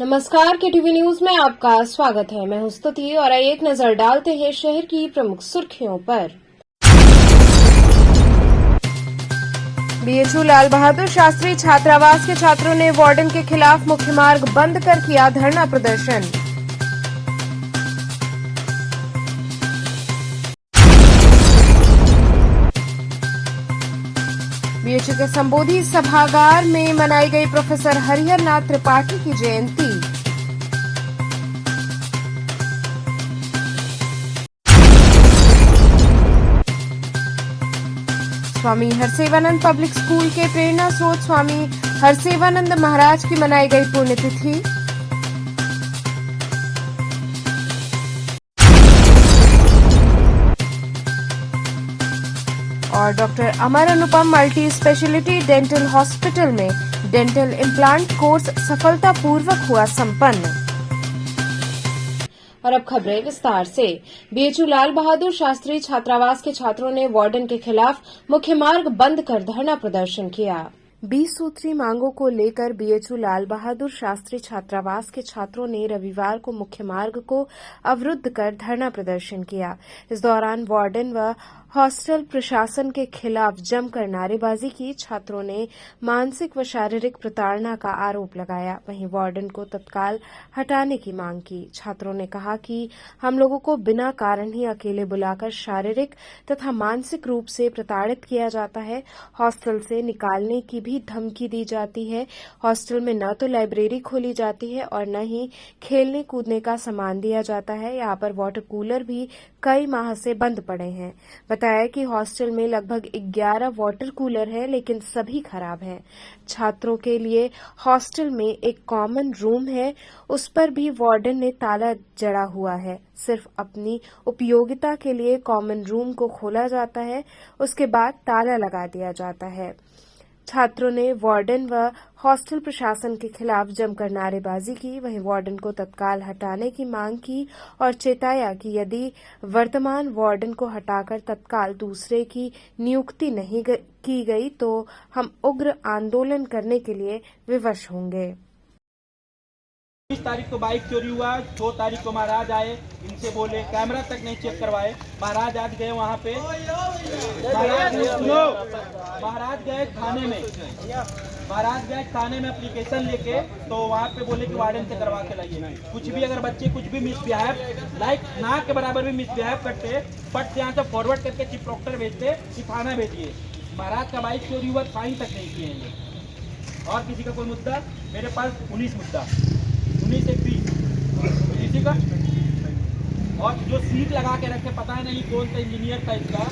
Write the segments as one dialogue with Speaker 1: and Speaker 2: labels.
Speaker 1: नमस्कार, KTV news में आपका स्वागत है। मैं हूं स्तुति और आइए एक नजर डालते हैं शहर की प्रमुख सुर्खियों पर। बीएचयू लाल बहादुर शास्त्री छात्रावास के छात्रों ने वार्डन के खिलाफ मुख्य मार्ग बंद कर किया धरना प्रदर्शन। बीएचयू के संबोधि सभागार में मनाई गई प्रोफेसर हरिहर नाथ त्रिपाठी की जयंती। स्वामी हरसेवानंद पब्लिक स्कूल के प्रेरणा स्रोत स्वामी हरसेवानंद महाराज की मनाई गई पुण्यतिथि। और डॉक्टर अमर अनुपम मल्टी स्पेशलिटी डेंटल हॉस्पिटल में डेंटल इम्प्लांट कोर्स सफलतापूर्वक हुआ संपन्न। और अब खबरें विस्तार से। बीएचयू लाल बहादुर शास्त्री छात्रावास के छात्रों ने वार्डन के खिलाफ मुख्य मार्ग बंद कर धरना प्रदर्शन किया। 20 सूत्री मांगों को लेकर बीएचयू लाल बहादुर शास्त्री छात्रावास के छात्रों ने रविवार को मुख्य मार्ग को अवरुद्ध कर धरना प्रदर्शन किया। इस दौरान वार्डन व हॉस्टल प्रशासन के खिलाफ जमकर नारेबाजी की। छात्रों ने मानसिक व शारीरिक प्रताड़ना का आरोप लगाया। वहीं वार्डन को तत्काल हटाने की मांग की। छात्रों ने कहा कि हम लोगों को बिना कारण ही अकेले बुलाकर शारीरिक तथा मानसिक रूप से प्रताड़ित किया जाता है। हॉस्टल से निकालने की भी धमकी दी जाती है। हॉस्टल में न तो लाइब्रेरी खोली जाती है और न ही खेलने कूदने का सामान दिया जाता है। यहाँ पर वाटर कूलर भी कई माह से बंद पड़े हैं। बताया कि हॉस्टल में लगभग 11 वाटर कूलर है, लेकिन सभी खराब हैं। छात्रों के लिए हॉस्टल में एक कॉमन रूम है, उस पर भी वार्डन ने ताला जड़ा हुआ है। सिर्फ अपनी उपयोगिता के लिए कॉमन रूम को खोला जाता है, उसके बाद ताला लगा दिया जाता है। छात्रों ने वार्डन व हॉस्टल प्रशासन के खिलाफ जमकर नारेबाजी की। वहीं वार्डन को तत्काल हटाने की मांग की और चेताया कि यदि वर्तमान वार्डन को हटाकर तत्काल दूसरे की नियुक्ति नहीं की गई तो हम उग्र आंदोलन करने के लिए विवश होंगे।
Speaker 2: 20 तारीख को बाइक चोरी हुआ, 2 तारीख को महाराज आए, इनसे बोले, कैमरा तक नहीं चेक करवाए। महाराज आज गए वहाँ पे, महाराज गए थाने में, महाराज गए थाने में एप्लीकेशन लेके, तो वहाँ पे बोले कि वार्डन से करवा के लाइए। कुछ भी अगर बच्चे कुछ भी मिसबिहेव, लाइक ना के बराबर भी मिसबिहेव करते, फट से यहाँ से फॉरवर्ड करके चीफ प्रोक्टर भेजते कि थाना भेजिए। महाराज का बाइक चोरी हुआ, फाइन तक नहीं किए हैं ये। और किसी का कोई मुद्दा मेरे पास 19 मुद्दा 19-20 किसी का। और जो सीट लगा के रखे, पता है नहीं कौन सा इंजीनियर था इसका,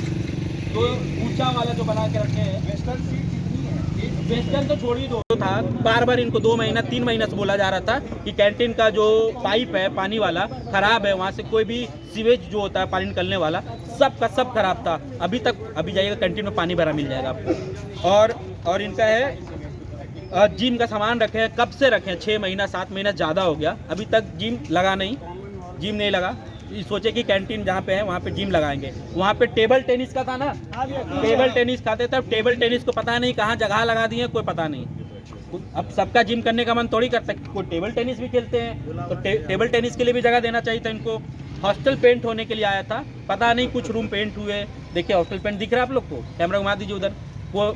Speaker 2: जो ऊंचा वाला जो बना के रखे हैं। वेस्टर्न सीट कितनी है? वेस्टर्न तो छोड़ ही दो था। बार बार इनको 2 महीना 3 महीना से बोला जा रहा था कि कैंटीन का जो पाइप है पानी वाला खराब है, वहाँ से कोई भी सीवेज जो होता है पानी निकलने वाला सब का सब खराब था। अभी तक अभी जाइएगा कैंटीन में पानी भरा मिल जाएगा आपको। और इनका है जिम का सामान रखे हैं, कब से रखे हैं, 6 महीना 7 महीना ज़्यादा हो गया, अभी तक जिम लगा नहीं, जिम नहीं लगा। सोचे कि कैंटीन जहाँ पे है वहाँ पे जिम लगाएंगे। वहाँ पे टेबल टेनिस का था ना, टेबल टेनिस खाते थे, टेबल टेनिस को पता नहीं कहाँ जगह लगा दी है, कोई पता नहीं। अब सबका जिम करने का मन थोड़ी करता है, कोई टेबल टेनिस भी खेलते हैं, तो टेबल टेनिस के लिए भी जगह देना चाहिए था इनको। हॉस्टल पेंट होने के लिए आया था, पता नहीं कुछ रूम पेंट हुए। देखिए हॉस्टल पेंट दिख रहा है आप लोग को, कैमरा घुमा दीजिए उधर। वो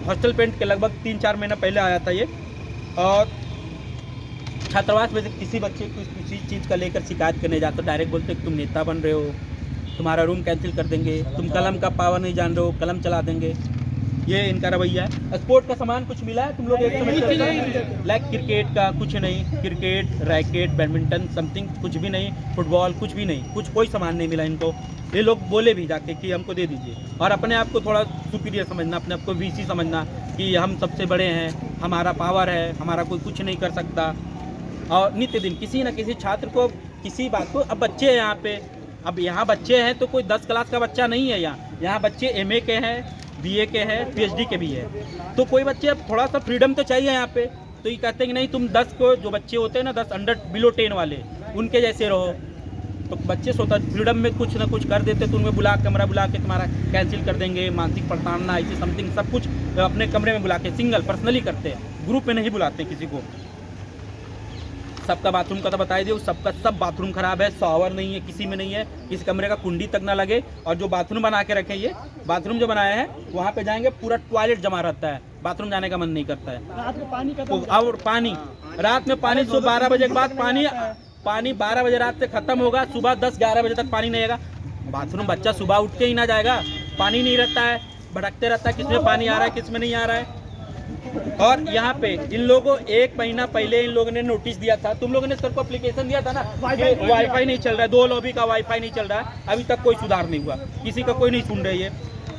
Speaker 2: हॉस्टल पेंट के लगभग 3-4 महीना पहले आया था ये। और छात्रावास में से किसी बच्चे को किसी चीज़ का लेकर शिकायत करने जाते तो डायरेक्ट बोलते कि तुम नेता बन रहे हो, तुम्हारा रूम कैंसिल कर देंगे, तुम कलम का पावर नहीं जान रहे हो, कलम चला देंगे। ये इनका रवैया है। स्पोर्ट का सामान कुछ मिला है तुम लोग? लाइक क्रिकेट का कुछ नहीं, क्रिकेट रैकेट बैडमिंटन समथिंग कुछ भी नहीं, फुटबॉल कुछ भी नहीं, कुछ कोई सामान नहीं मिला इनको। ये लोग बोले भी जाके कि हमको दे दीजिए, और अपने आप को थोड़ा सुपीरियर समझना, अपने आप को वीसी समझना कि हम सबसे बड़े हैं, हमारा पावर है, हमारा कोई कुछ नहीं कर सकता। और नित्य दिन किसी न किसी छात्र को किसी बात को, अब बच्चे हैं यहाँ पे, अब यहाँ बच्चे हैं तो कोई 10 क्लास का बच्चा नहीं है यहाँ बच्चे MA के हैं, BA के हैं, PhD के भी है, तो कोई बच्चे अब थोड़ा सा फ्रीडम तो चाहिए यहाँ पे। तो ये कहते हैं कि नहीं तुम 10 को, जो बच्चे होते हैं ना 10 अंडर बिलो 10 वाले, उनके जैसे रहो। तो बच्चे सोता फ्रीडम में कुछ ना कुछ कर देते, तो उनमें कमरा बुला के तुम्हारा कैंसिल कर देंगे, मानसिक प्रताड़ना ऐसी समथिंग सब कुछ अपने कमरे में बुला के सिंगल पर्सनली करते हैं, ग्रुप में नहीं बुलाते किसी को। सबका बाथरूम का तो बता ही दिया, सबका सब बाथरूम खराब है, शॉवर नहीं है, किसी में नहीं है, किसी कमरे का कुंडी तक ना लगे। और जो बाथरूम बना के रखे, ये बाथरूम जो बनाया है वहाँ पे जाएंगे पूरा टॉयलेट जमा रहता है, बाथरूम जाने का मन नहीं करता है।
Speaker 3: रात में पानी का
Speaker 2: और पानी रात में पानी सुबह 12 बजे के बाद पानी 12 बजे रात से खत्म होगा, सुबह 10-11 बजे तक पानी नहीं आएगा। बाथरूम बच्चा सुबह उठ के ही ना जाएगा, पानी नहीं रहता है, भटकते रहता है, किसमें पानी आ रहा है किसमें नहीं आ रहा है। और यहाँ पे इन लोगों को 1 महीना पहले इन लोगों ने नोटिस दिया था, तुम लोगों ने सर को एप्लीकेशन दिया था ना, वाईफाई नहीं चल रहा है, 2 लॉबी का वाईफाई नहीं चल रहा है, अभी तक कोई सुधार नहीं हुआ, किसी का कोई नहीं सुन रही है।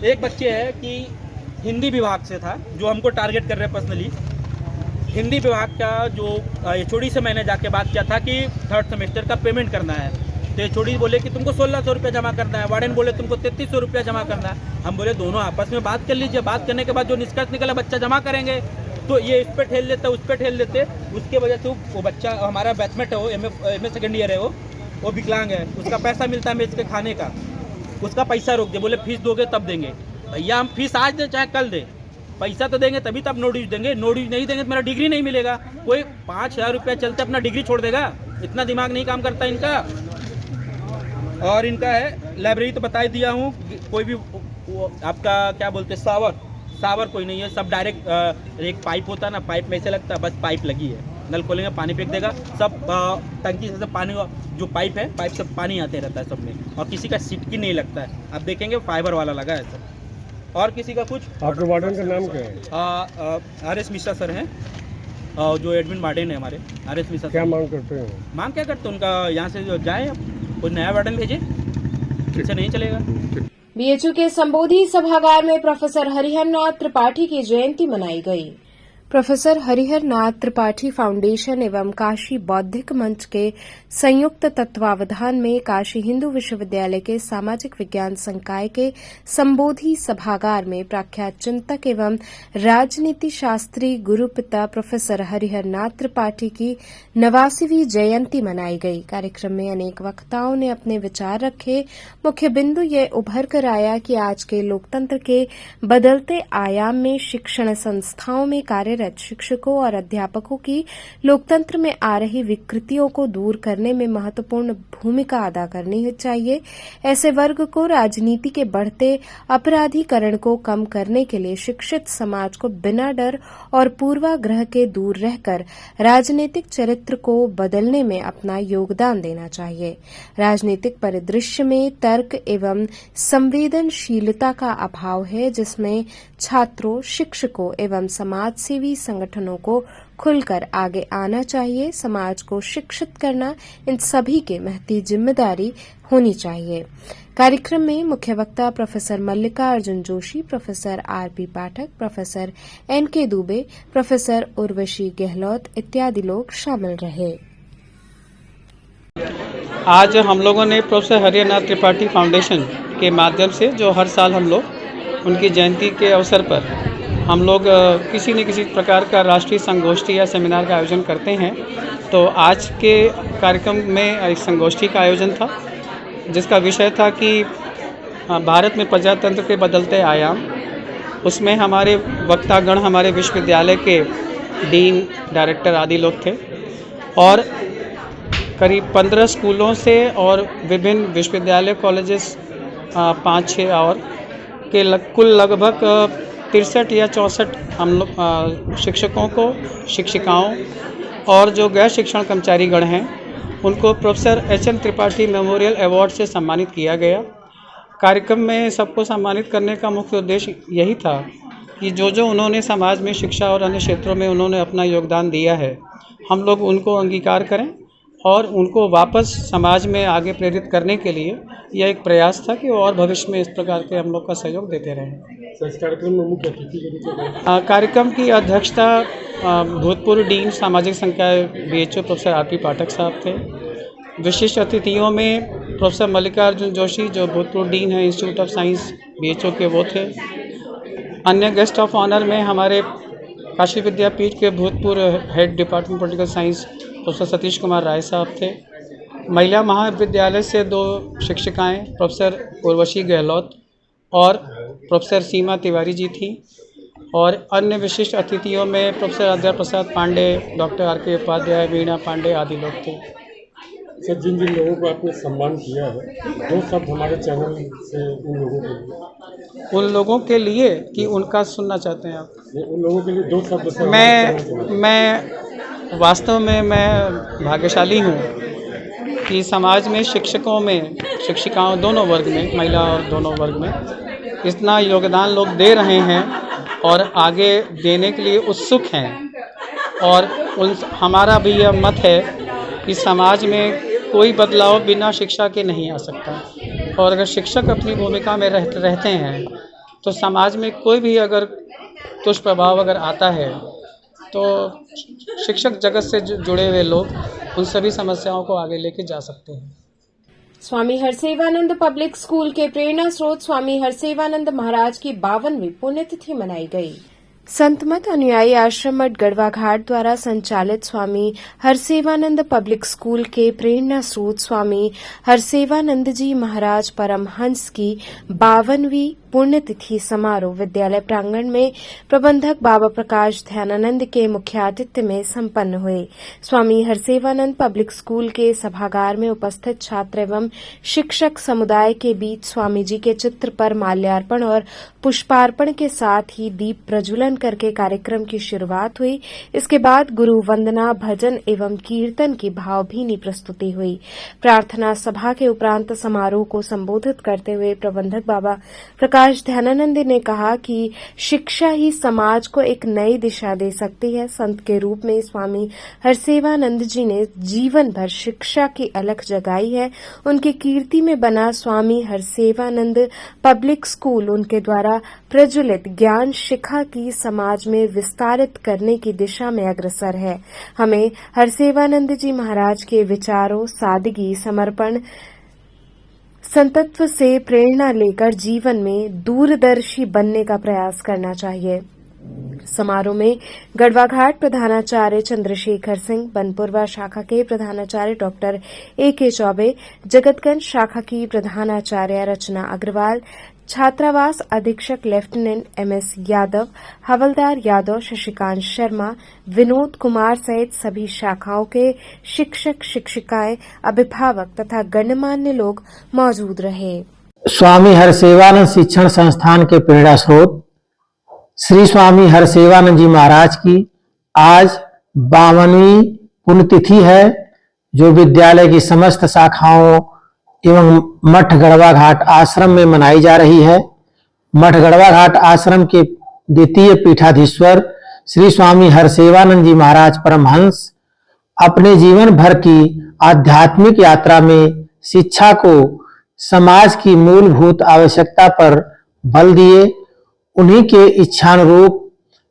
Speaker 2: एक बच्चे है कि हिंदी विभाग से था जो हमको टारगेट कर रहे हैं पर्सनली। हिंदी विभाग का जो HOD से मैंने जाके बात किया था कि 3rd सेमेस्टर का पेमेंट करना है, तो HOD बोले कि तुमको 1600 रुपया जमा करना है, वार्डन बोले तुमको 3300 रुपया जमा करना है। हम बोले दोनों आपस में बात कर लीजिए, बात करने के बाद जो निष्कर्ष निकला बच्चा जमा करेंगे। तो ये इस पे ठेल लेते उस पे ठेल लेते, उसके वजह से वो बच्चा हमारा बैचमेट है, वो एम ए सेकेंड ईयर है, वो विकलांग है, उसका पैसा मिलता है मेस के खाने का, उसका पैसा रोक दे, बोले फीस दोगे तब देंगे। भैया हम फीस आज दें चाहे कल दे, पैसा तो देंगे तभी तब नोटिस देंगे, नोटिस नहीं देंगे तो मेरा डिग्री नहीं मिलेगा। कोई 5000 रुपया चलते अपना डिग्री छोड़ देगा? इतना दिमाग नहीं काम करता इनका। और इनका है लाइब्रेरी तो बता ही दिया हूँ, कोई भी आपका क्या बोलते सावर कोई नहीं है, सब डायरेक्ट एक पाइप होता है ना, पाइप में से लगता है, बस पाइप लगी है, नल खोलेंगे पानी फेंक देगा, सब टंकी से पानी, जो पाइप है पाइप से पानी आते रहता है सब में, और किसी का सिटकी नहीं लगता है, आप देखेंगे फाइबर वाला लगा है सब। और किसी का कुछ। आपके वार्डन का नाम क्या है? RS मिश्रा सर हैं, जो एडमिन वार्डन है हमारे, RS मिश्रा। क्या मांग करते हैं? मांग क्या करते हैं उनका, यहाँ से जो जाए कोई नया वार्डन भेजे, इससे नहीं चलेगा।
Speaker 1: बीएचयू के संबोधि सभागार में प्रोफेसर हरिहर नाथ त्रिपाठी की जयंती मनाई गई। प्रोफेसर हरिहर नाथ त्रिपाठी फाउंडेशन एवं काशी बौद्धिक मंच के संयुक्त तत्वावधान में काशी हिंदू विश्वविद्यालय के सामाजिक विज्ञान संकाय के संबोधि सभागार में प्रख्यात चिंतक एवं राजनीति शास्त्री गुरुपिता प्रोफेसर हरिहर नाथ त्रिपाठी की 89वीं जयंती मनाई गई। कार्यक्रम में अनेक वक्ताओं ने अपने विचार रखे। मुख्य बिंदु ये उभर कर आया कि आज के लोकतंत्र के बदलते आयाम में शिक्षण संस्थाओं में कार्यरत शिक्षकों और अध्यापकों की लोकतंत्र में आ रही विकृतियों को दूर करने में महत्वपूर्ण भूमिका अदा करनी चाहिए। ऐसे वर्ग को राजनीति के बढ़ते अपराधीकरण को कम करने के लिए शिक्षित समाज को बिना डर और पूर्वाग्रह के दूर रहकर राजनीतिक चरित्र को बदलने में अपना योगदान देना चाहिए। राजनीतिक परिदृश्य में तर्क एवं संवेदनशीलता का अभाव है, जिसमें छात्रों, शिक्षकों एवं समाजसेवी संगठनों को खुलकर आगे आना चाहिए। समाज को शिक्षित करना इन सभी के महती जिम्मेदारी होनी चाहिए। कार्यक्रम में मुख्य वक्ता professor Mallika Arjun Joshi, professor RP Pathak, professor NK Dubey, professor Urvashi Gehlot इत्यादि लोग शामिल रहे।
Speaker 4: आज हम लोगों ने प्रोफेसर हरिहर नाथ त्रिपाठी फाउंडेशन के माध्यम से, जो हर साल हम लोग उनकी जयंती के अवसर पर हम लोग किसी न किसी प्रकार का राष्ट्रीय संगोष्ठी या सेमिनार का आयोजन करते हैं, तो आज के कार्यक्रम में एक संगोष्ठी का आयोजन था जिसका विषय था कि भारत में प्रजातंत्र के बदलते आयाम। उसमें हमारे वक्तागण हमारे विश्वविद्यालय के डीन, डायरेक्टर आदि लोग थे और करीब 15 स्कूलों से और विभिन्न विश्वविद्यालय, कॉलेजेस 5-6 और के कुल लगभग 63 या 64 हम लोग शिक्षकों को, शिक्षिकाओं और जो गैर शिक्षण कर्मचारीगण हैं उनको professor HM Tripathi memorial award से सम्मानित किया गया। कार्यक्रम में सबको सम्मानित करने का मुख्य उद्देश्य यही था कि जो उन्होंने समाज में शिक्षा और अन्य क्षेत्रों में उन्होंने अपना योगदान दिया है, हम लोग उनको अंगीकार करें और उनको वापस समाज में आगे प्रेरित करने के लिए यह एक प्रयास था कि वो और भविष्य में इस प्रकार के हम लोग का सहयोग देते रहें। इस कार्यक्रम में मुख्य अतिथि कार्यक्रम की अध्यक्षता भूतपूर्व डीन सामाजिक संकाय BHU प्रोफेसर RP पाठक साहब थे। विशिष्ट अतिथियों में प्रोफेसर मल्लिका अर्जुन जोशी, जो भूतपूर्व डीन है इंस्टीट्यूट ऑफ साइंस BHU के, वो थे। अन्य गेस्ट ऑफ ऑनर में हमारे काशी विद्यापीठ के भूतपूर्व head department political science professor Satish Kumar Rai साहब थे। महिला महाविद्यालय से 2 शिक्षिकाएं प्रोफेसर उर्वशी गहलोत और प्रोफेसर सीमा तिवारी जी थी और अन्य विशिष्ट अतिथियों में प्रोफेसर आद्या प्रसाद पांडे, डॉक्टर आर.के. उपाध्याय, वीणा पांडे आदि लोग थे।
Speaker 3: सर, जिन जिन लोगों को आपने सम्मान किया है, 2 शब्द हमारे चैनल से उन लोगों के लिए।
Speaker 4: उन लोगों के लिए कि उनका सुनना चाहते हैं आप?
Speaker 3: उन लोगों के लिए 2 शब्द से हमारे चैनल के लिए।
Speaker 4: मैं वास्तव में मैं भाग्यशाली हूँ कि समाज में शिक्षकों में, शिक्षिकाओं दोनों वर्ग में, महिला और दोनों वर्ग में इतना योगदान लोग दे रहे हैं और आगे देने के लिए उत्सुक हैं। और हमारा भी यह मत है कि समाज में कोई बदलाव बिना शिक्षा के नहीं आ सकता, और अगर शिक्षक अपनी भूमिका में रहते हैं तो समाज में कोई भी अगर दुष्प्रभाव अगर आता है तो शिक्षक जगत से जुड़े हुए लोग उन सभी समस्याओं को आगे लेके जा सकते हैं।
Speaker 1: स्वामी हरसेवानंद पब्लिक स्कूल के प्रेरणा स्रोत स्वामी हरसेवानंद महाराज की 52वीं पुण्यतिथि मनाई गई। संतमत अनुयायी आश्रम मठ गढ़वा घाट द्वारा संचालित स्वामी हरसेवानंद पब्लिक स्कूल के प्रेरणा स्रोत स्वामी हरसेवानंद जी महाराज परमहंस की 52वीं पुण्यतिथि समारोह विद्यालय प्रांगण में प्रबंधक बाबा प्रकाश ध्यानानंद के मुख्य आतिथ्य में संपन्न हुए। स्वामी हरसेवानंद पब्लिक स्कूल के सभागार में उपस्थित छात्र एवं शिक्षक समुदाय के बीच स्वामी जी के चित्र पर माल्यार्पण और पुष्पार्पण के साथ ही दीप प्रज्वलन करके कार्यक्रम की शुरुआत हुई। इसके बाद गुरु वंदना, भजन एवं कीर्तन की भावभीनी प्रस्तुति हुई। प्रार्थना सभा के उपरांत समारोह को संबोधित करते हुए प्रबंधक बाबा प्रकाश ध्यानानंद ने कहा कि शिक्षा ही समाज को एक नई दिशा दे सकती है। संत के रूप में स्वामी हरसेवानंद जी ने जीवन भर शिक्षा की अलख जगाई है। उनकी कीर्ति में बना स्वामी हरसेवानंद पब्लिक स्कूल उनके द्वारा प्रज्वलित ज्ञान शिखा की समाज में विस्तारित करने की दिशा में अग्रसर है। हमें हरसेवानंद जी महाराज के विचारों, सादगी, समर्पण, संतत्व से प्रेरणा लेकर जीवन में दूरदर्शी बनने का प्रयास करना चाहिए। समारोह में गढ़वा घाट प्रधानाचार्य चंद्रशेखर सिंह, बनपुरवा शाखा के प्रधानाचार्य डॉक्टर ए.के. चौबे, जगतगंज शाखा की प्रधानाचार्य रचना अग्रवाल, छात्रावास अधीक्षक लेफ्टिनेंट एम.एस. यादव, हवलदार यादव, शशिकांत शर्मा, विनोद कुमार सहित सभी शाखाओं के शिक्षक, शिक्षिकाएं, अभिभावक तथा गणमान्य लोग मौजूद रहे।
Speaker 5: स्वामी हरसेवानंद शिक्षण संस्थान के प्रेरणा स्रोत श्री स्वामी हरसेवानंद जी महाराज की आज 52वीं पुण्यतिथि है, जो विद्यालय की समस्त शाखाओं एवं मठ गढ़वा घाट आश्रम में मनाई जा रही है। मठ गढ़वा घाट आश्रम के द्वितीय पीठाधीश्वर श्री स्वामी हरसेवानंद जी महाराज परमहंस अपने जीवन भर की आध्यात्मिक यात्रा में शिक्षा को समाज की मूलभूत आवश्यकता पर बल दिए। उन्हीं के इच्छानुरूप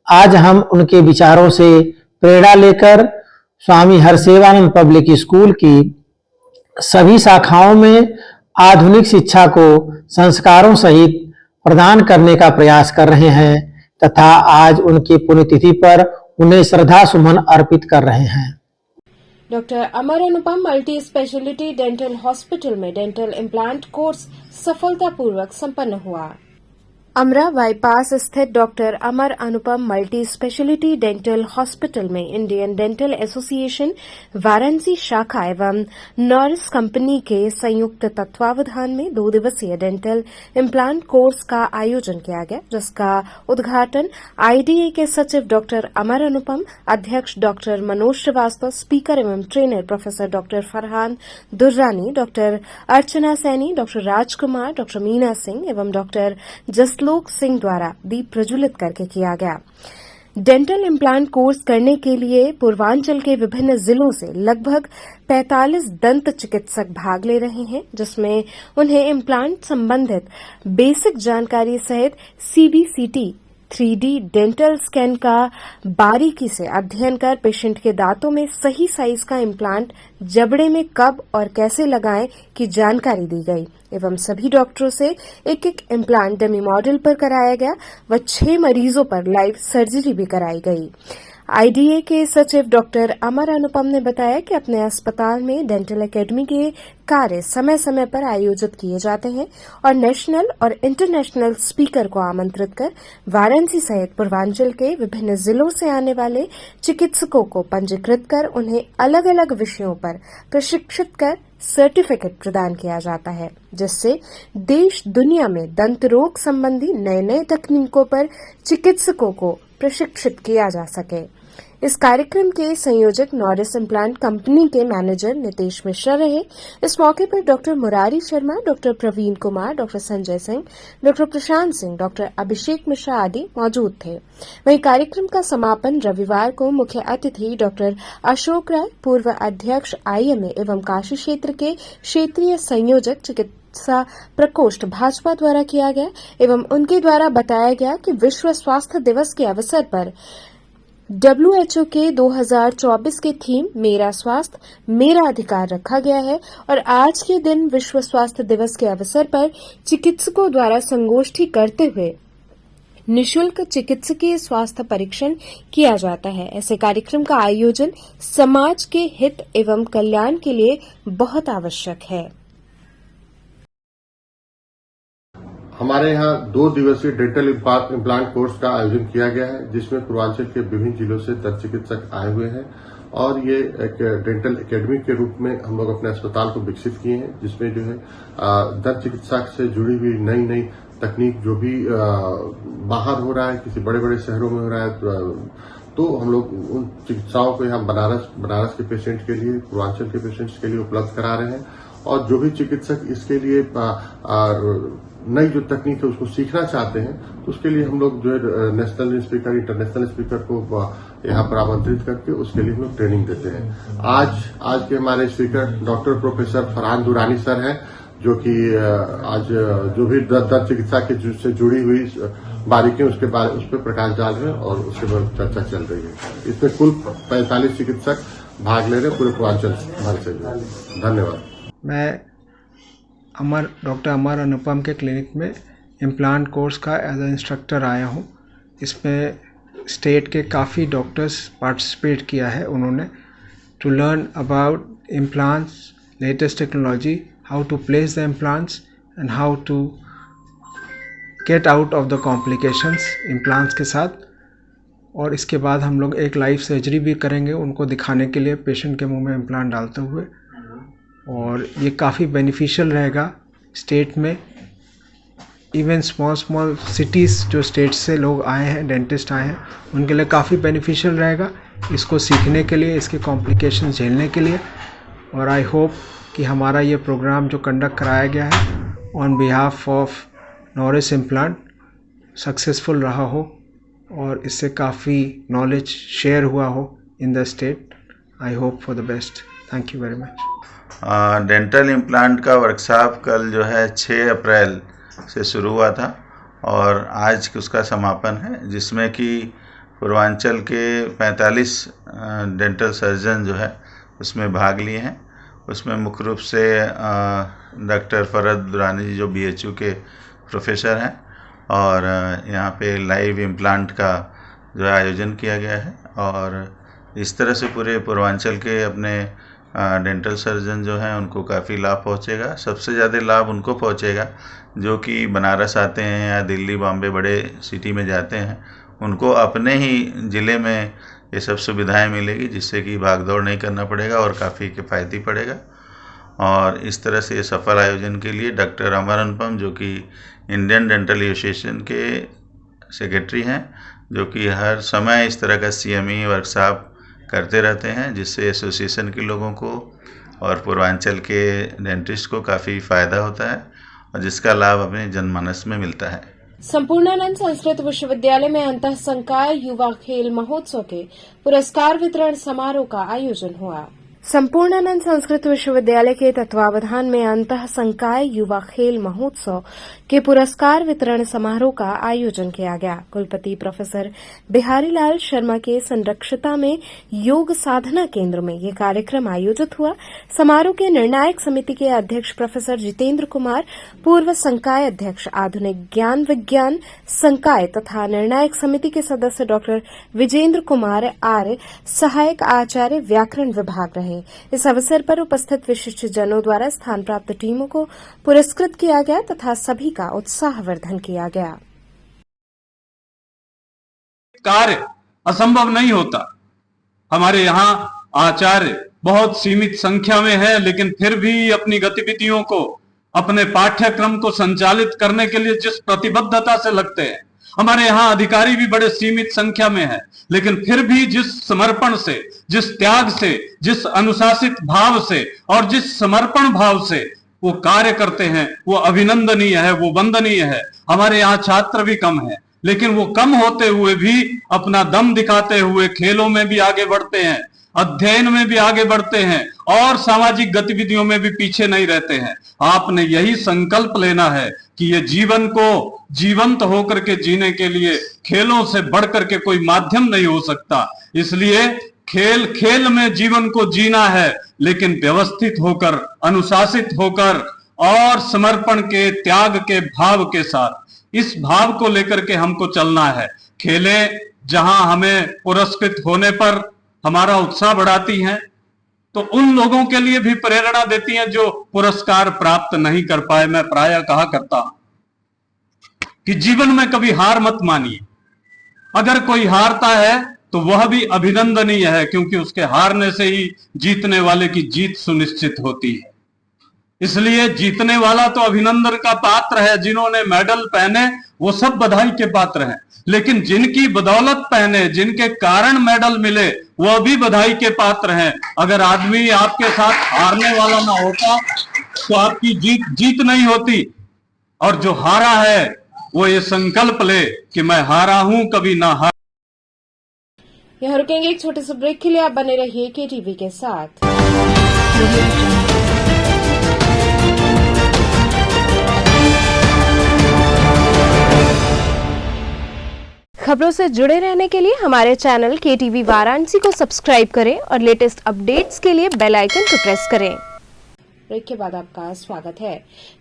Speaker 5: आज हम उनके विचारों से प्रेरणा लेकर स्वामी हरसेवानंद पब्लिक स्कूल की सभी शाखाओं में आधुनिक शिक्षा को संस्कारों सहित प्रदान करने का प्रयास कर रहे हैं तथा आज उनकी पुण्यतिथि पर उन्हें श्रद्धा सुमन अर्पित कर रहे हैं।
Speaker 1: डॉक्टर अमर अनुपम मल्टी स्पेशलिटी डेंटल हॉस्पिटल में डेंटल इम्प्लांट कोर्स सफलतापूर्वक संपन्न हुआ। अमरा बाईपास स्थित डॉक्टर अमर अनुपम मल्टी स्पेशलिटी डेंटल हॉस्पिटल में इंडियन डेंटल एसोसिएशन वाराणसी शाखा एवं नॉरिस कंपनी के संयुक्त तत्वावधान में 2 दिवसीय डेंटल इम्प्लांट कोर्स का आयोजन किया गया, जिसका उद्घाटन आईडीए के सचिव डॉक्टर अमर अनुपम, अध्यक्ष डॉक्टर मनोज श्रीवास्तव, स्पीकर एवं trainer professor doctor Farhan Durrani, doctor Archana Saini, doctor Rajkumar, doctor Meena Singh एवं डॉक्टर जसलोक सिंह द्वारा दीप प्रज्वलित करके किया गया। डेंटल इम्प्लांट कोर्स करने के लिए पूर्वांचल के विभिन्न जिलों से लगभग 45 दंत चिकित्सक भाग ले रहे हैं, जिसमें उन्हें इम्प्लांट संबंधित बेसिक जानकारी सहित सीबीसीटी 3D डेंटल स्कैन का बारीकी से अध्ययन कर पेशेंट के दांतों में सही साइज का इम्प्लांट जबड़े में कब और कैसे लगाएं की जानकारी दी गई एवं सभी डॉक्टरों से एक इम्प्लांट डमी मॉडल पर कराया गया व 6 मरीजों पर लाइव सर्जरी भी कराई गई। आईडीए के सचिव डॉक्टर अमर अनुपम ने बताया कि अपने अस्पताल में डेंटल एकेडमी के कार्य समय समय पर आयोजित किए जाते हैं और नेशनल और इंटरनेशनल स्पीकर को आमंत्रित कर वाराणसी सहित पूर्वांचल के विभिन्न जिलों से आने वाले चिकित्सकों को पंजीकृत कर उन्हें अलग अलग विषयों पर प्रशिक्षित कर सर्टिफिकेट प्रदान किया जाता है, जिससे देश दुनिया में दंत रोग संबंधी नए नए तकनीकों पर चिकित्सकों को प्रशिक्षित किया जा सके। इस कार्यक्रम के संयोजक नॉरिस इम्प्लांट कंपनी के मैनेजर नितेश मिश्रा रहे। इस मौके पर doctor Murari Sharma, doctor Praveen Kumar, doctor Sanjay Singh, doctor Prashant Singh, doctor Abhishek Mishra आदि मौजूद थे। वहीं कार्यक्रम का समापन रविवार को मुख्य अतिथि डॉक्टर अशोक राय, पूर्व अध्यक्ष आईएमए एवं काशी क्षेत्र के क्षेत्रीय संयोजक चिकित्सा प्रकोष्ठ भाजपा द्वारा किया गया एवं उनके द्वारा बताया गया कि विश्व स्वास्थ्य दिवस के अवसर पर WHO के 2024 के थीम मेरा स्वास्थ्य मेरा अधिकार रखा गया है और आज के दिन विश्व स्वास्थ्य दिवस के अवसर पर चिकित्सकों द्वारा संगोष्ठी करते हुए निशुल्क चिकित्सकीय स्वास्थ्य परीक्षण किया जाता है। ऐसे कार्यक्रम का आयोजन समाज के हित एवं कल्याण के लिए बहुत आवश्यक है।
Speaker 6: हमारे यहाँ 2 दिवसीय डेंटल इम्प्लांट कोर्स का आयोजन किया गया है, जिसमें पूर्वांचल के विभिन्न जिलों से दंत चिकित्सक आए हुए हैं और ये एक डेंटल एकेडमी के रूप में हम लोग अपने अस्पताल को विकसित किए हैं, जिसमें जो है दंत चिकित्सा से जुड़ी हुई नई नई तकनीक जो भी बाहर हो रहा है, किसी बड़े बड़े शहरों में हो रहा है, तो हम लोग उन चिकित्साओं को यहाँ बनारस के पेशेंट के लिए, पूर्वांचल के पेशेंट्स के लिए उपलब्ध करा रहे हैं और जो भी चिकित्सक इसके लिए नई जो तकनीक है उसको सीखना चाहते हैं तो उसके लिए हम लोग जो है नेशनल स्पीकर, इंटरनेशनल स्पीकर को यहाँ पर आमंत्रित करके उसके लिए हम लोग ट्रेनिंग देते हैं। आज के हमारे speaker doctor professor Farhan Durani sir हैं, जो कि आज जो भी दंत चिकित्सा के से जुड़ी हुई बारीकियां उस पर प्रकाश डाल रहे हैं और उसके बाद चर्चा चल रही है। इसमें कुल 45 चिकित्सक भाग ले रहे हैं पूरे पूर्वांचल हमारे से। धन्यवाद।
Speaker 7: मैं डॉक्टर अमर अनुपम के क्लिनिक में इम्प्लांट कोर्स का एज ए इंस्ट्रक्टर आया हूँ। इसमें स्टेट के काफ़ी डॉक्टर्स पार्टिसिपेट किया है उन्होंने, to learn about implants, latest technology, how to place the implants and how to get out of the complications implants के साथ। और इसके बाद हम लोग एक लाइव सर्जरी भी करेंगे उनको दिखाने के लिए, पेशेंट के मुंह में इम्प्लांट डालते हुए, और ये काफ़ी बेनिफिशियल रहेगा स्टेट में। इवन स्मॉल सिटीज़ जो स्टेट से लोग आए हैं, डेंटिस्ट आए हैं, उनके लिए काफ़ी बेनिफिशियल रहेगा इसको सीखने के लिए, इसके कॉम्प्लिकेशन झेलने के लिए। और आई होप कि हमारा ये प्रोग्राम जो कंडक्ट कराया गया है on behalf of Norris implant successful रहा हो और इससे काफ़ी नॉलेज शेयर हुआ हो in the state. I hope for the best. Thank you very much.
Speaker 8: Dental implant का वर्कशॉप कल जो है 6 अप्रैल से शुरू हुआ था और आज उसका समापन है, जिसमें कि पूर्वांचल के 45 डेंटल सर्जन जो है उसमें भाग लिए हैं। उसमें मुख्य रूप से डॉक्टर फरहान दुरानी जी जो BHU के प्रोफेसर हैं और यहाँ पे लाइव इम्प्लांट का जो है आयोजन किया गया है और इस तरह से पूरे पूर्वांचल के अपने डेंटल सर्जन जो हैं उनको काफ़ी लाभ पहुँचेगा। सबसे ज़्यादा लाभ उनको पहुँचेगा जो कि बनारस आते हैं या दिल्ली, बॉम्बे बड़े सिटी में जाते हैं, उनको अपने ही ज़िले में ये सब सुविधाएं मिलेगी, जिससे कि भागदौड़ नहीं करना पड़ेगा और काफ़ी किफ़ायती पड़ेगा। और इस तरह से सफल आयोजन के लिए डॉक्टर अमर अनुपम, जो कि इंडियन डेंटल एसोसिएशन के सेक्रेटरी हैं, जो कि हर समय इस तरह का CME वर्कशॉप करते रहते हैं, जिससे एसोसिएशन के लोगों को और पूर्वांचल के डेंटिस्ट को काफ़ी फ़ायदा होता है और जिसका लाभ अपने जनमानस में मिलता है।
Speaker 1: संपूर्णानंद संस्कृत विश्वविद्यालय में अंतः संकाय युवा खेल महोत्सव के पुरस्कार वितरण समारोह का आयोजन हुआ। संपूर्णानंद संस्कृत विश्वविद्यालय के तत्वावधान में अंतः संकाय युवा खेल महोत्सव के पुरस्कार वितरण समारोह का आयोजन किया गया। कुलपति प्रोफेसर बिहारी लाल शर्मा के संरक्षता में योग साधना केंद्र में यह कार्यक्रम आयोजित हुआ। समारोह के निर्णायक समिति के अध्यक्ष प्रोफेसर जितेंद्र कुमार, पूर्व संकाय अध्यक्ष आधुनिक ज्ञान विज्ञान संकाय तथा निर्णायक समिति के सदस्य डॉक्टर विजेंद्र कुमार आर्य, सहायक आचार्य व्याकरण विभाग रहे। इस अवसर पर उपस्थित विशिष्ट जनों द्वारा स्थान प्राप्त टीमों को पुरस्कृत किया गया तथा सभी का उत्साहवर्धन किया गया।
Speaker 9: कार्य असंभव नहीं होता। हमारे यहाँ आचार्य बहुत सीमित संख्या में है, लेकिन फिर भी अपनी गतिविधियों को, अपने पाठ्यक्रम को संचालित करने के लिए जिस प्रतिबद्धता से लगते हैं, हमारे यहाँ अधिकारी भी बड़े सीमित संख्या में है, लेकिन फिर भी जिस समर्पण से, जिस त्याग से, जिस अनुशासित भाव से और जिस समर्पण भाव से वो कार्य करते हैं, वो अभिनंदनीय है, वो वंदनीय है। हमारे यहाँ छात्र भी कम है, लेकिन वो कम होते हुए भी अपना दम दिखाते हुए खेलों में भी आगे बढ़ते हैं, अध्ययन में भी आगे बढ़ते हैं और सामाजिक गतिविधियों में भी पीछे नहीं रहते हैं। आपने यही संकल्प लेना है कि ये जीवन को जीवंत होकर के जीने के लिए खेलों से बढ़कर के कोई माध्यम नहीं हो सकता। इसलिए खेल खेल में जीवन को जीना है, लेकिन व्यवस्थित होकर, अनुशासित होकर और समर्पण के, त्याग के भाव के साथ। इस भाव को लेकर के हमको चलना है। खेलें जहां हमें पुरस्कृत होने पर हमारा उत्साह बढ़ाती हैं, तो उन लोगों के लिए भी प्रेरणा देती हैं जो पुरस्कार प्राप्त नहीं कर पाए। मैं प्रायः कहा करता हूं कि जीवन में कभी हार मत मानिए। अगर कोई हारता है तो वह भी अभिनंदनीय है, क्योंकि उसके हारने से ही जीतने वाले की जीत सुनिश्चित होती है। इसलिए जीतने वाला तो अभिनंदन का पात्र है। जिन्होंने मेडल पहने वो सब बधाई के पात्र हैं, लेकिन जिनकी बदौलत पहने, जिनके कारण मेडल मिले, वह भी बधाई के पात्र हैं। अगर आदमी आपके साथ हारने वाला ना होता तो आपकी जीत नहीं होती। और जो हारा है वो ये संकल्प ले कि मैं हारा हूं, कभी ना हार।
Speaker 1: यहाँ रुकेंगे एक छोटे से ब्रेक के लिए। आप बने रहिए KTV के साथ। खबरों से जुड़े रहने के लिए हमारे चैनल KTV वाराणसी को सब्सक्राइब करें और लेटेस्ट अपडेट्स के लिए बेल आइकन को प्रेस करें। ब्रेक के बाद आपका स्वागत है।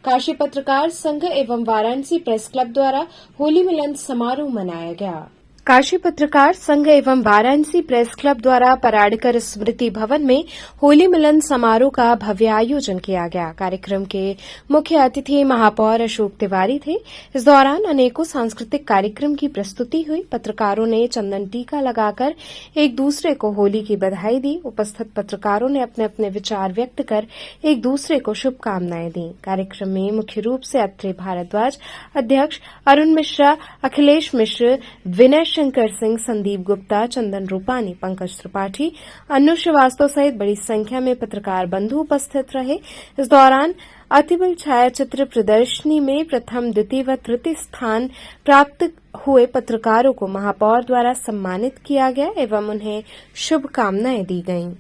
Speaker 1: काशी पत्रकार संघ एवं वाराणसी प्रेस क्लब द्वारा होली मिलन समारोह मनाया गया। काशी पत्रकार संघ एवं वाराणसी प्रेस क्लब द्वारा पराडकर स्मृति भवन में होली मिलन समारोह का भव्य आयोजन किया गया। कार्यक्रम के मुख्य अतिथि महापौर अशोक तिवारी थे। इस दौरान अनेकों सांस्कृतिक कार्यक्रम की प्रस्तुति हुई। पत्रकारों ने चंदन टीका लगाकर एक दूसरे को होली की बधाई दी। उपस्थित पत्रकारों ने अपने अपने विचार व्यक्त कर एक दूसरे को शुभकामनाएं दी। कार्यक्रम में मुख्य रूप से अत्रे भारद्वाज, अध्यक्ष अरुण मिश्रा, अखिलेश मिश्र, विनय शंकर सिंह, संदीप गुप्ता, चंदन रूपानी, पंकज त्रिपाठी, अन्नू श्रीवास्तव सहित बड़ी संख्या में पत्रकार बंधु उपस्थित रहे। इस दौरान अतिबल छायाचित्र प्रदर्शनी में प्रथम, द्वितीय व तृतीय स्थान प्राप्त हुए पत्रकारों को महापौर द्वारा सम्मानित किया गया एवं उन्हें शुभकामनाएं दी गईं।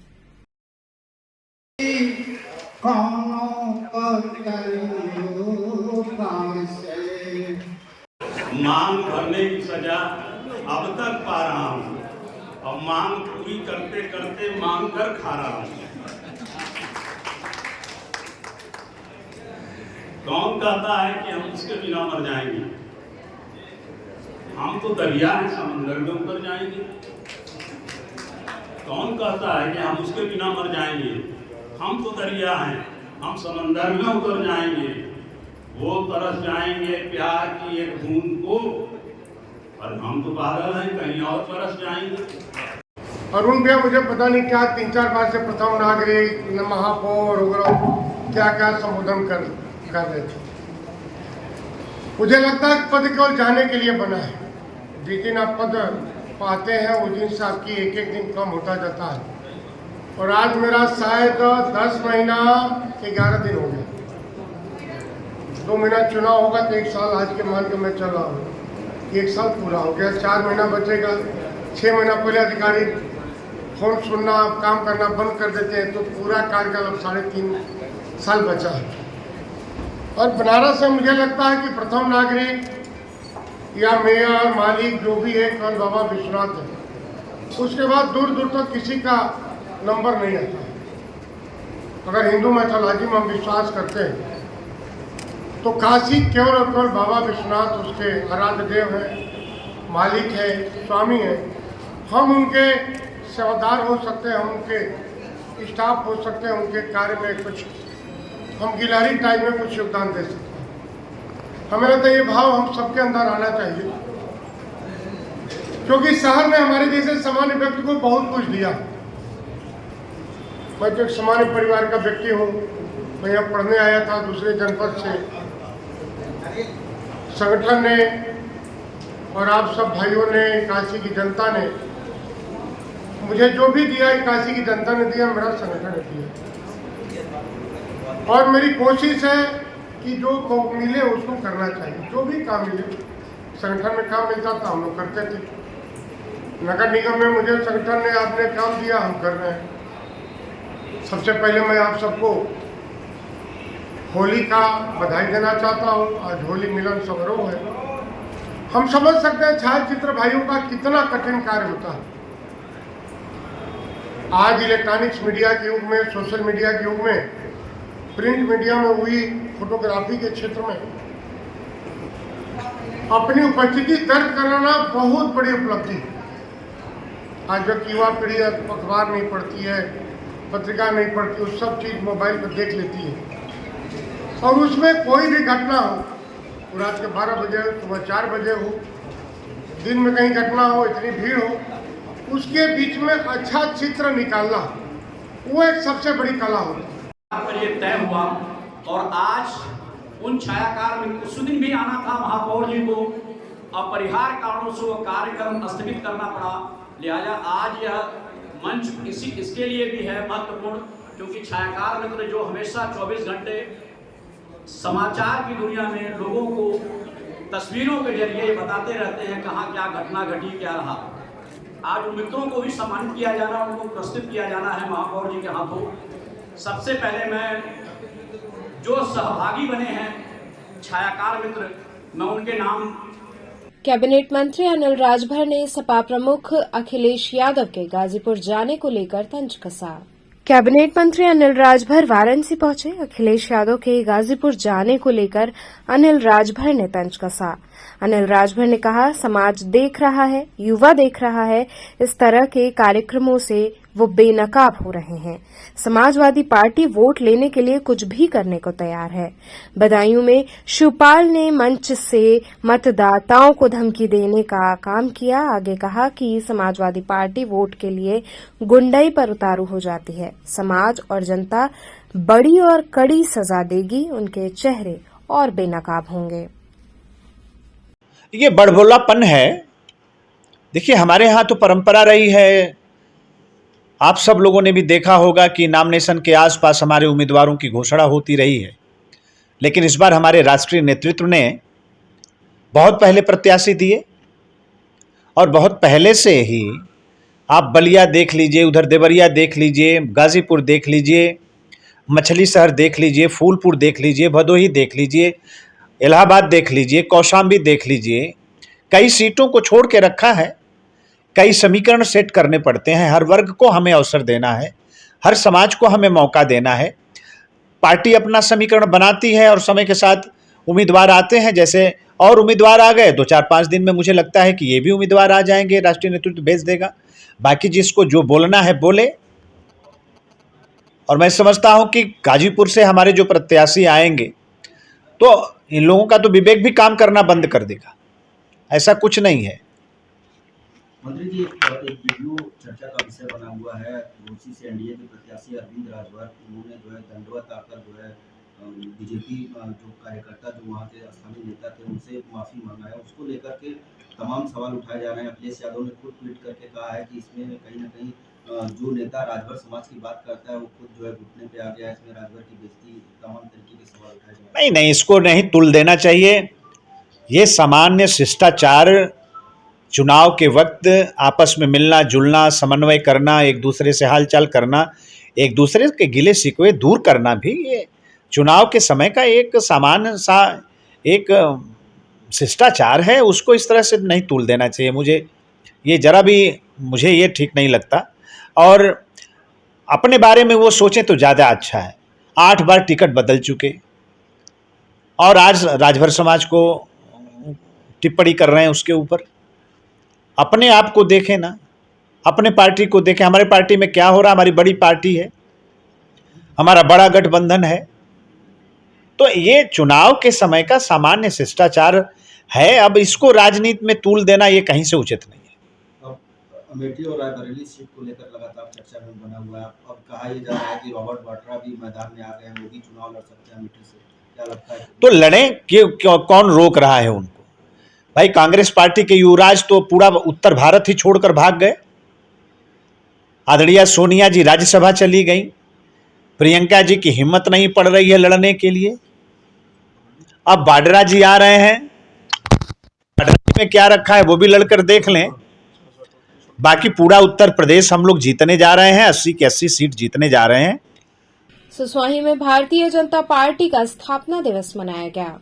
Speaker 10: मांग भरने की सजा अब तक पा रहा हूँ और मांग पूरी करते करते मांग कर खा रहा हूँ। कौन कहता है कि हम इसके बिना मर जाएंगे? हम तो दरिया हैं, समंदर में उतर जाएंगे। कौन कहता है कि हम उसके बिना मर जाएंगे? हम तो दरिया हैं, हम समंदर में उतर जाएंगे। वो तरस जाएंगे प्यार की एक बूंद को, और हम तो पागल हैं, कहीं और तरस जाएंगे।
Speaker 11: अरुण भैया, मुझे पता नहीं क्या 3-4 बार से प्रथम नागरिक, महापौर वगैरह क्या क्या संबोधन कर रहे थे। मुझे लगता है पद केवल जाने के लिए बना है। जिस दिन आप पद पाते हैं उस दिन से आपकी एक एक दिन कम होता जाता है। और आज मेरा शायद 10 महीना 11 दिन हो गया। 2 महीना चुनाव होगा तो 1 साल आज के मान के मैं चल रहा हूँ। 1 साल पूरा हो गया, 4 महीना बचेगा। 6 महीना पहले अधिकारी फोन सुनना काम करना बंद कर देते हैं, तो पूरा कार्यकाल अब 3.5 साल बचा है। और बनारस में मुझे लगता है कि प्रथम नागरिक या मेयर मालिक जो भी है केवल बाबा विश्वनाथ है। उसके बाद दूर दूर तक किसी का नंबर नहीं आता। अगर हिंदू मैथोलॉजी में हम विश्वास करते हैं तो काशी केवल और केवल बाबा विश्वनाथ उसके आराध्य देव है, मालिक है, स्वामी है। हम उनके सेवादार हो सकते हैं, हम उनके स्टाफ हो सकते हैं, उनके कार्य में कुछ हम गिलहरी टाइम में कुछ योगदान दे सकते हैं। हमें लगता है ये भाव हम सबके अंदर आना चाहिए, क्योंकि शहर ने हमारे जैसे सामान्य व्यक्ति को बहुत कुछ दिया। मैं तो एक सामान्य परिवार का व्यक्ति हूँ। मैं यहाँ पढ़ने आया था दूसरे जनपद से। संगठन ने और आप सब भाइयों ने, काशी की जनता ने मुझे जो भी दिया, काशी की जनता ने दिया, मेरा संगठन ने दिया। और मेरी कोशिश है कि जो मिले उसको करना चाहिए। जो भी काम मिले, संगठन में काम मिलता था हम लोग करते थे। नगर निगम में मुझे संगठन ने आपने काम दिया, हम कर रहे हैं। सबसे पहले मैं आप सबको होली का बधाई देना चाहता हूँ। आज होली मिलन समारोह है। हम समझ सकते हैं छायाचित्र भाइयों का कितना कठिन कार्य होता है। आज इलेक्ट्रॉनिक्स मीडिया के युग में, सोशल मीडिया के युग में, प्रिंट मीडिया में हुई फोटोग्राफी के क्षेत्र में अपनी उपस्थिति दर्ज कराना बहुत बड़ी उपलब्धि है। आज जब युवा पीढ़ी अखबार नहीं पढ़ती है, पत्रिका नहीं पढ़ती, उस सब चीज़ मोबाइल पर देख लेती है। और उसमें कोई भी घटना हो, वो रात के 12 बजे हो, सुबह 4 बजे हो, दिन में कहीं घटना हो, इतनी भीड़ हो, उसके बीच में अच्छा चित्र निकालना, वो एक सबसे बड़ी कला होती है।
Speaker 12: पर ये तय हुआ और आज उन छायाकार में उस दिन भी आना था महापौर जी को, अपरिहार्य कारणों से वो कार्यक्रम स्थगित करना पड़ा। लिहाजा आज यह मंच इसके लिए भी है महत्वपूर्ण, क्योंकि छायाकार मित्र जो हमेशा 24 घंटे समाचार की दुनिया में लोगों को तस्वीरों के जरिए बताते रहते हैं कहाँ क्या घटना घटी, क्या रहा। आज उन मित्रों को भी सम्मानित किया जाना, उनको पुरस्कृत किया जाना है महापौर जी के हाथों। सबसे पहले मैं जो सहभागी बने हैं छायाकार मित्र, मैं उनके नाम।
Speaker 1: कैबिनेट मंत्री अनिल राजभर ने सपा प्रमुख अखिलेश यादव के गाजीपुर जाने को लेकर तंज कसा। कैबिनेट मंत्री अनिल राजभर वाराणसी पहुंचे। अखिलेश यादव के गाजीपुर जाने को लेकर अनिल राजभर ने तंज कसा। अनिल राजभर ने कहा, समाज देख रहा है, युवा देख रहा है, इस तरह के कार्यक्रमों से वो बेनकाब हो रहे हैं। समाजवादी पार्टी वोट लेने के लिए कुछ भी करने को तैयार है। बदायूं में शिवपाल ने मंच से मतदाताओं को धमकी देने का काम किया। आगे कहा कि समाजवादी पार्टी वोट के लिए गुंडाई पर उतारू हो जाती है। समाज और जनता बड़ी और कड़ी सजा देगी, उनके चेहरे और बेनकाब होंगे।
Speaker 13: ये बड़बोलापन है। देखिए, हमारे यहाँ तो परंपरा रही है, आप सब लोगों ने भी देखा होगा कि नॉमिनेशन के आसपास हमारे उम्मीदवारों की घोषणा होती रही है। लेकिन इस बार हमारे राष्ट्रीय नेतृत्व ने बहुत पहले प्रत्याशी दिए और बहुत पहले से ही आप बलिया देख लीजिए, उधर देवरिया देख लीजिए, गाजीपुर देख लीजिए, मछली शहर देख लीजिए, फूलपुर देख लीजिए, भदोही देख लीजिए, इलाहाबाद देख लीजिए, कौशाम्बी देख लीजिए। कई सीटों को छोड़ के रखा है। कई समीकरण सेट करने पड़ते हैं। हर वर्ग को हमें अवसर देना है, हर समाज को हमें मौका देना है। पार्टी अपना समीकरण बनाती है और समय के साथ उम्मीदवार आते हैं। जैसे और उम्मीदवार आ गए 2-4-5 दिन में मुझे लगता है कि ये भी उम्मीदवार आ जाएंगे, राष्ट्रीय नेतृत्व भेज देगा। बाकी जिसको जो बोलना है बोले। और मैं समझता हूं कि गाजीपुर से हमारे जो प्रत्याशी आएंगे तो इन लोगों का तो विवेक भी काम करना बंद कर देगा। ऐसा कुछ नहीं है।
Speaker 14: मंत्री जी, एक वीडियो चर्चा का विषय बना हुआ है। रूसी से एनडीए के प्रत्याशी अरविंद राजभर, उन्होंने जो है दंडवत आकर जो है बीजेपी जो कार्यकर्ता जो वहाँ के स्थानीय नेता थे उनसे माफी मांगा है। उसको लेकर के तमाम सवाल उठाए जा रहे हैं। अखिलेश यादव ने खुद ट्वीट करके कहा है कि इसमें कहीं ना कहीं जो नेता राजभर समाज की बात करता है वो खुद जो है घुटने पे आ गया है। इसमें राजभर की बेइज्जती, तमाम तरीके के सवाल उठाए जा रहे हैं।
Speaker 13: नहीं, इसको नहीं तुल देना चाहिए। ये सामान्य शिष्टाचार चुनाव के वक्त आपस में मिलना जुलना, समन्वय करना, एक दूसरे से हालचाल करना, एक दूसरे के गिले शिकवे दूर करना भी ये चुनाव के समय का एक सामान्य सा एक शिष्टाचार है। उसको इस तरह से नहीं तूल देना चाहिए। मुझे ये ठीक नहीं लगता। और अपने बारे में वो सोचें तो ज़्यादा अच्छा है। 8 बार टिकट बदल चुके और आज राजभर समाज को टिप्पणी कर रहे हैं उसके ऊपर। अपने आप को देखें ना, अपने पार्टी को देखें। हमारे पार्टी में क्या हो रहा है? हमारी बड़ी पार्टी है, हमारा बड़ा गठबंधन है। तो ये चुनाव के समय का सामान्य शिष्टाचार है। अब इसको राजनीति में तूल देना ये कहीं से उचित नहीं है।
Speaker 14: अब अमेठी और रायबरेली सीट को लेकर लगातार चर्चा में बना हुआ है। अब कहा यह जा रहा है कि रॉबर्ट वाड्रा भी मैदान में आ गए हैं, वो भी चुनाव लड़ सकते हैं अमेठी से। क्या लगता है?
Speaker 13: तो लड़ें, कौन रोक रहा है उनको? भाई, कांग्रेस पार्टी के युवराज तो पूरा उत्तर भारत ही छोड़कर भाग गए। आदरणीय सोनिया जी राज्यसभा चली गई। प्रियंका जी की हिम्मत नहीं पड़ रही है लड़ने के लिए। अब वाड्रा जी आ रहे हैं। वाड्रा जी में क्या रखा है वो भी लड़कर देख लें। बाकी पूरा उत्तर प्रदेश हम लोग जीतने जा रहे हैं। 80 की 80 सीट जीतने जा रहे हैं।
Speaker 1: सुसवाही में भारतीय जनता पार्टी का स्थापना दिवस मनाया गया।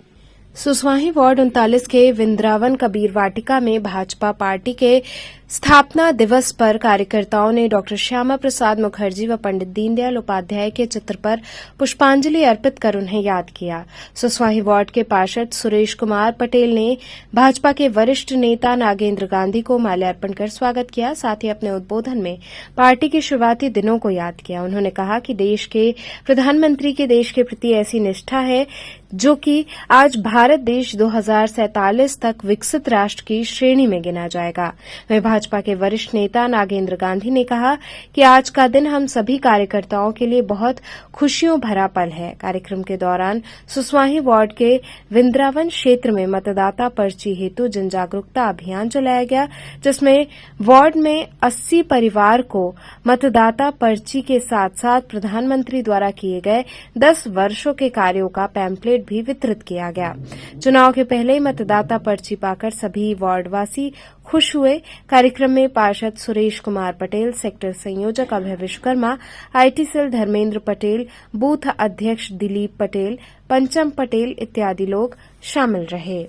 Speaker 1: सुसवाही वार्ड 39 के विंद्रावन कबीर वाटिका में भाजपा पार्टी के स्थापना दिवस पर कार्यकर्ताओं ने डॉक्टर श्यामा प्रसाद मुखर्जी व पंडित दीनदयाल उपाध्याय के चित्र पर पुष्पांजलि अर्पित कर उन्हें याद किया। सुसवाही वार्ड के पार्षद सुरेश कुमार पटेल ने भाजपा के वरिष्ठ नेता नागेंद्र गांधी को माल्यार्पण कर स्वागत किया। साथ ही अपने उद्बोधन में पार्टी के शुरुआती दिनों को याद किया। उन्होंने कहा कि देश के प्रधानमंत्री के देश के प्रति ऐसी निष्ठा है जो कि आज भारत देश 2047 तक विकसित राष्ट्र की श्रेणी में गिना जाएगा। वहीं भाजपा के वरिष्ठ नेता नागेंद्र गांधी ने कहा कि आज का दिन हम सभी कार्यकर्ताओं के लिए बहुत खुशियों भरा पल है। कार्यक्रम के दौरान सुसवाही वार्ड के विंद्रावन क्षेत्र में मतदाता पर्ची हेतु जन जागरूकता अभियान चलाया गया, जिसमें वार्ड में 80 परिवार को मतदाता पर्ची के साथ साथ प्रधानमंत्री द्वारा किए गए 10 वर्षों के कार्यों का पैम्पलेट भी वितरित किया गया। चुनाव के पहले ही मतदाता पर्ची पाकर सभी वार्डवासी खुश हुए। कार्यक्रम में पार्षद सुरेश कुमार पटेल, सेक्टर संयोजक Abhay Vishwakarma, IT cell Dharmendra Patel, booth अध्यक्ष दिलीप पटेल, पंचम पटेल इत्यादि लोग शामिल रहे।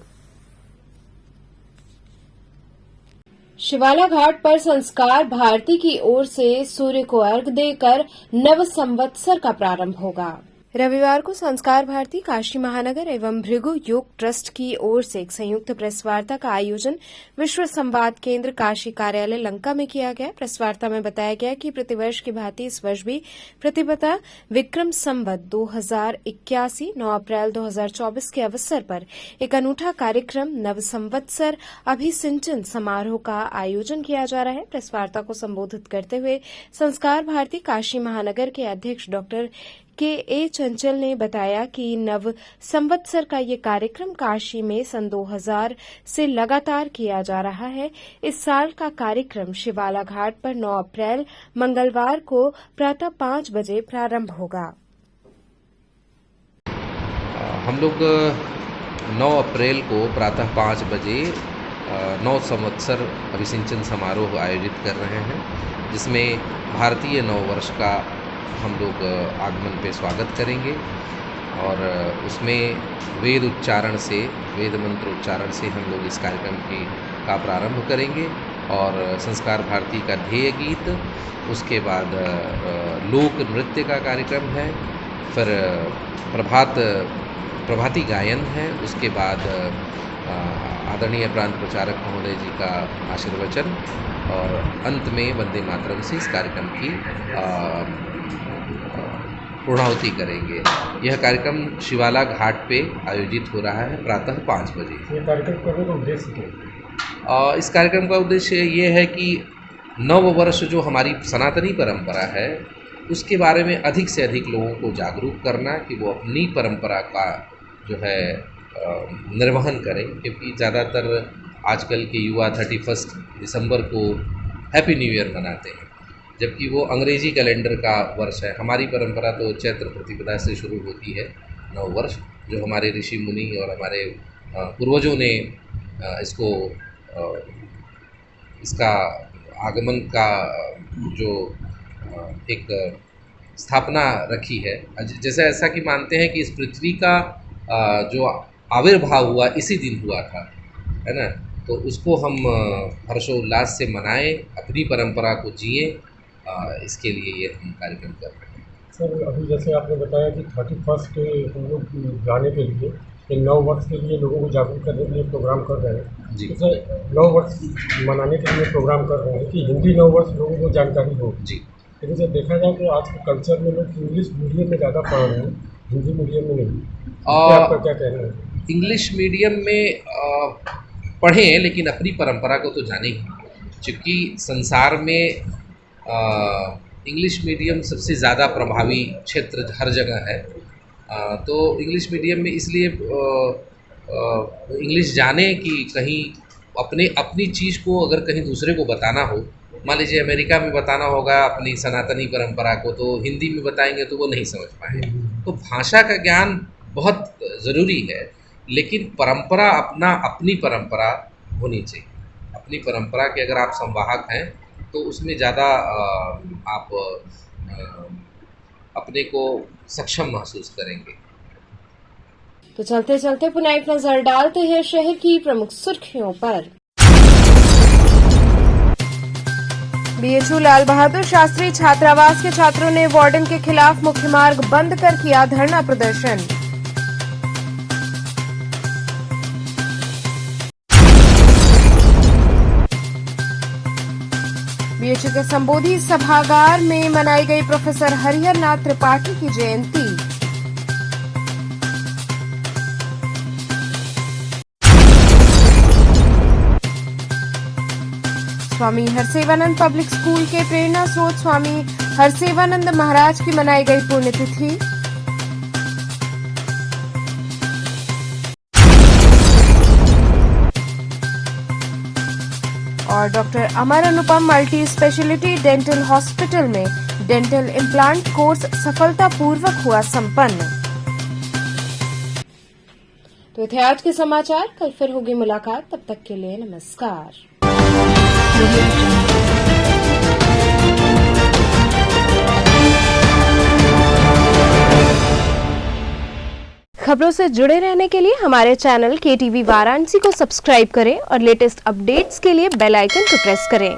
Speaker 1: शिवाला घाट पर संस्कार भारती की ओर से सूर्य को अर्घ्य देकर नव संवत्सर का प्रारंभ होगा। रविवार को संस्कार भारती काशी महानगर एवं भृगु योग ट्रस्ट की ओर से एक संयुक्त प्रेस वार्ता का आयोजन विश्व संवाद केंद्र काशी कार्यालय लंका में किया गया। प्रेस वार्ता में बताया गया कि प्रतिवर्ष की भांति इस वर्ष भी प्रतिपदा विक्रम संवत 2081 9 अप्रैल 2024 के अवसर पर एक अनूठा कार्यक्रम नव संवत्सर अभिसिंचन समारोह का आयोजन किया जा रहा है। प्रेस वार्ता को संबोधित करते हुए संस्कार भारती काशी महानगर के अध्यक्ष डॉक्टर के चंचल ने बताया कि नव संवत्सर का ये कार्यक्रम काशी में सन 2000 से लगातार किया जा रहा है। इस साल का कार्यक्रम शिवाला घाट पर 9 अप्रैल मंगलवार को प्रातः 5 बजे प्रारंभ होगा।
Speaker 15: हम लोग 9 अप्रैल को प्रातः 5 बजे 9 संवत्सर अभिसिंचन समारोह आयोजित कर रहे हैं, जिसमें भारतीय नव वर्ष का हम लोग आगमन पे स्वागत करेंगे और उसमें वेद उच्चारण से, वेद मंत्र उच्चारण से हम लोग इस कार्यक्रम का प्रारंभ करेंगे और संस्कार भारती का ध्येय गीत, उसके बाद लोक नृत्य का कार्यक्रम है, फिर प्रभाती गायन है, उसके बाद आदरणीय प्रांत प्रचारक महोदय जी का आशीर्वचन और अंत में वंदे मातरम से इस कार्यक्रम की पूर्णाहुति करेंगे। यह कार्यक्रम शिवाला घाट पे आयोजित हो रहा है प्रातः 5 बजे।
Speaker 3: ये कार्यक्रम करने का उद्देश्य क्या है?
Speaker 15: इस कार्यक्रम का उद्देश्य ये है कि नव वर्ष जो हमारी सनातनी परंपरा है उसके बारे में अधिक से अधिक लोगों को जागरूक करना कि वो अपनी परंपरा का जो है निर्वहन करें, क्योंकि ज़्यादातर आजकल के युवा 31 दिसंबर को हैप्पी न्यू ईयर मनाते हैं, जबकि वो अंग्रेजी कैलेंडर का वर्ष है। हमारी परंपरा तो चैत्र प्रतिपदा से शुरू होती है नव वर्ष, जो हमारे ऋषि मुनि और हमारे पूर्वजों ने इसको इसका आगमन का जो एक स्थापना रखी है। जैसे ऐसा कि मानते हैं कि इस पृथ्वी का जो आविर्भाव हुआ इसी दिन हुआ था, है ना, तो उसको हम हर्षोल्लास से मनाएं, अपनी परंपरा को जिए, इसके लिए ये हम कार्यक्रम कर रहे हैं।
Speaker 3: सर अभी जैसे आपने बताया कि 31 हम लोग जाने के लिए नव वर्ष के लिए लोगों को जागरूक करने के लिए प्रोग्राम कर रहे हैं
Speaker 15: जी।
Speaker 3: तो नव वर्ष मनाने के लिए प्रोग्राम कर रहे हैं कि हिंदी नव वर्ष लोगों को जानकारी हो
Speaker 15: जी।
Speaker 3: लेकिन जब देखा जाए तो आज के कल्चर में लोग इंग्लिश मीडियम में ज़्यादा पढ़ रहे हैं, हिंदी मीडियम में नहीं। आपका क्या कहना है?
Speaker 15: इंग्लिश मीडियम में पढ़ें लेकिन अपनी परंपरा को तो जाने ही, क्योंकि संसार में इंग्लिश मीडियम सबसे ज़्यादा प्रभावी क्षेत्र हर जगह है। तो इंग्लिश मीडियम में इसलिए इंग्लिश जाने कि कहीं अपनी चीज़ को अगर कहीं दूसरे को बताना हो, मान लीजिए अमेरिका में बताना होगा अपनी सनातनी परंपरा को, तो हिंदी में बताएंगे तो वो नहीं समझ पाएंगे। तो भाषा का ज्ञान बहुत ज़रूरी है, लेकिन परंपरा अपनी परंपरा होनी चाहिए। अपनी परंपरा के अगर आप संवाहक हैं तो उसमें ज़्यादा आप अपने को सक्षम महसूस करेंगे।
Speaker 1: तो चलते चलते पुनः एक नजर डालते हैं शहर की प्रमुख सुर्खियों पर। बीएचयू लाल बहादुर शास्त्री छात्रावास के छात्रों ने वार्डन के खिलाफ मुख्य मार्ग बंद कर किया धरना प्रदर्शन। बीएचयू के संबोधि सभागार में मनाई गई प्रोफेसर हरिहर नाथ त्रिपाठी की जयंती। स्वामी हरसेवानंद पब्लिक स्कूल के प्रेरणा स्रोत स्वामी हरसेवानंद महाराज की मनाई गई पुण्यतिथि। और डॉक्टर अमर अनुपम मल्टी स्पेशलिटी डेंटल हॉस्पिटल में डेंटल इम्प्लांट कोर्स सफलतापूर्वक हुआ संपन्न। तो थे आज के समाचार, कल फिर होगी मुलाकात, तब तक के लिए नमस्कार। खबरों से जुड़े रहने के लिए हमारे चैनल KTV वाराणसी को सब्सक्राइब करें और लेटेस्ट अपडेट्स के लिए बेल आइकन को प्रेस करें।